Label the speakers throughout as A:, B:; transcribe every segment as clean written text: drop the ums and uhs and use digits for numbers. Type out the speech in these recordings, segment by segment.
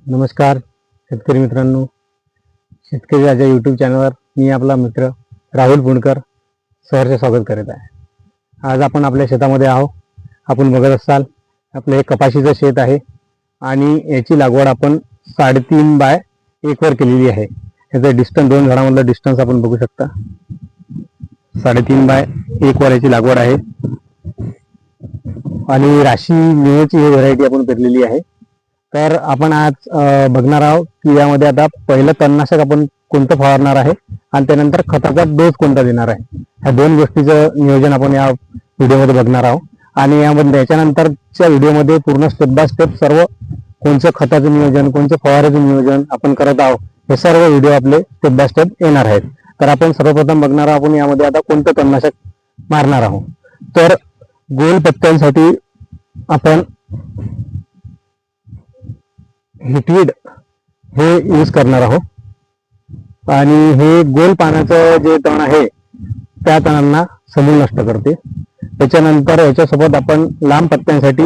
A: नमस्कार शेतकरी मित्रांनो, शेतकरी राजा यूट्यूब चॅनलवर मी आपला मित्र राहुल पुणकर सहर्ष स्वागत करीत आहे. आज आपण आपल्या शेतामध्ये आहोत. आपण बघत असाल आपलं हे कपाशीचं शेत आहे आणि याची लागवड आपण 3.5 बाय 1 वर केलेली आहे. याचं डिस्टन्स 2 झाडामधलं डिस्टन्स आपण बघू शकता. 3.5 बाय 1 वर याची लागवड आहे आणि राशी निळची ही व्हरायटी आपण पेरलेली आहे. तर आपण आज बघणार आहोत की यामध्ये आता पहिलं तणनाशक आपण कोणतं फवारणार आहे आणि त्यानंतर खताचा डोस कोणता देणार आहे. ह्या दोन गोष्टीचं नियोजन आपण या व्हिडिओमध्ये बघणार आहोत आणि यामध्ये याच्यानंतरच्या व्हिडिओमध्ये पूर्ण स्टेप बाय स्टेप सर्व कोणतं खताचं नियोजन, कोणतं फवाराचं नियोजन आपण करत आहोत हे सर्व व्हिडिओ आपले स्टेप बाय स्टेप येणार आहेत. तर आपण सर्वप्रथम बघणार आहोत आपण यामध्ये आता कोणतं तणनाशक मारणार आहोत. तर गोल पत्त्यांसाठी आपण हिटवीड हे यूज करणार आहोत आणि हे गोल पानाचं जे तण आहे त्या तणांना समूळ नष्ट करते. त्याच्यानंतर याच्यासोबत आपण लांब पत्त्यांसाठी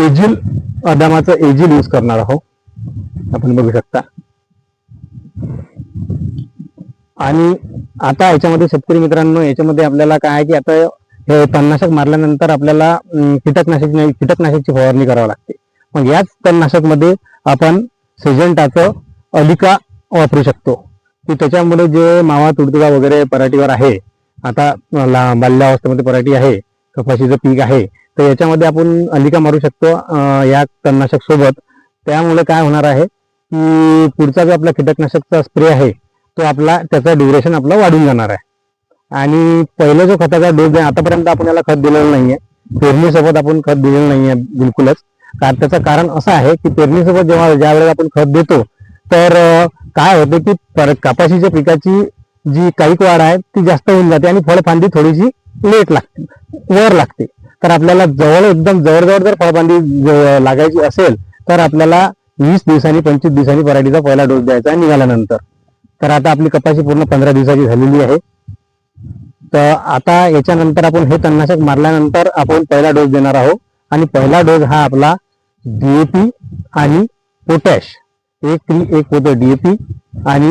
A: एजिल अदामाचं एजिल यूज करणार आहोत, आपण बघू शकता. आणि आता याच्यामध्ये शेतकरी मित्रांनो, याच्यामध्ये आपल्याला काय आहे की आता हे तणनाशक मारल्यानंतर आपल्याला कीटकनाशकची फवारणी करावी लागते. मग याच तणनाशक मध्ये आपण सिजेंटाचं अलिका वापरू शकतो की त्याच्यामुळे जे मावा तुडतुडा वगैरे पराठीवर आहे, आता बाल्यावस्थेमध्ये पराठी आहे, कपाशीचं पीक आहे, तर याच्यामध्ये आपण अलिका मारू शकतो या तणनाशक सोबत. त्यामुळे काय होणार आहे की पुढचा जो आपला कीटकनाशकचा स्प्रे आहे तो आपला त्याचा ड्युरेशन आपला वाढून जाणार आहे. आणि पहिला जो खताचा डोस आहे, आतापर्यंत आपण याला खत दिलेलं नाहीये, पेरणीसोबत आपण खत दिलेलं नाहीये बिलकुलच. त्याचं कारण असं आहे की पेरणीसोबत ज्या वेळेला आपण खत देतो तर काय होतं की कपाशीच्या पिकाची जी काईक वाढ आहे ती जास्त होऊन जाते आणि फळफांदी थोडीशी लेट लागते, वर लागते. तर आपल्याला एकदम जवळजवळ जर फळफांदी लागायची असेल तर आपल्याला 20 दिवसांनी 25 दिवसांनी पराठीचा पहिला डोस द्यायचा आहे निघाल्यानंतर. तर आता आपली कपाशी पूर्ण 15 दिवसाची झालेली आहे. तर आता याच्यानंतर आपण हे तणनाशक मारल्यानंतर आपण पहिला डोस देणार आहोत आणि पहिला डोस हा आपला डीएपी आणि पोटॅश, एक पोतं डीएपी आणि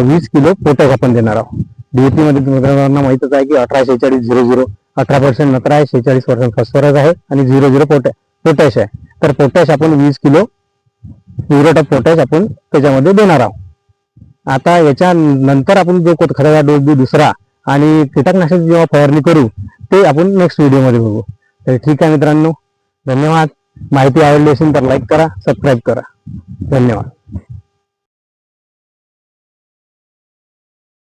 A: 20 किलो पोटॅश आपण देणार आहोत. डीएपी मध्ये मित्रांना माहितच आहे की 18-46-00 18% नत्र आहे, 46% फॉस्फरस आहे आणि 00 पोटॅश आहे. तर पोटॅश आपण 20 किलो म्युरेट ऑफ पोटॅश आपण त्याच्यामध्ये देणार आहोत. आता याच्या नंतर आपण जो खताचा डोस देऊ दुसरा आणि कीटकनाशक जेव्हा फवारणी करू ते आपण नेक्स्ट व्हिडिओमध्ये बघू. तर ठीक आहे मित्रांनो, धन्यवाद. माहिती आवडली असेल तर लाईक करा, सबस्क्राईब करा. धन्यवाद.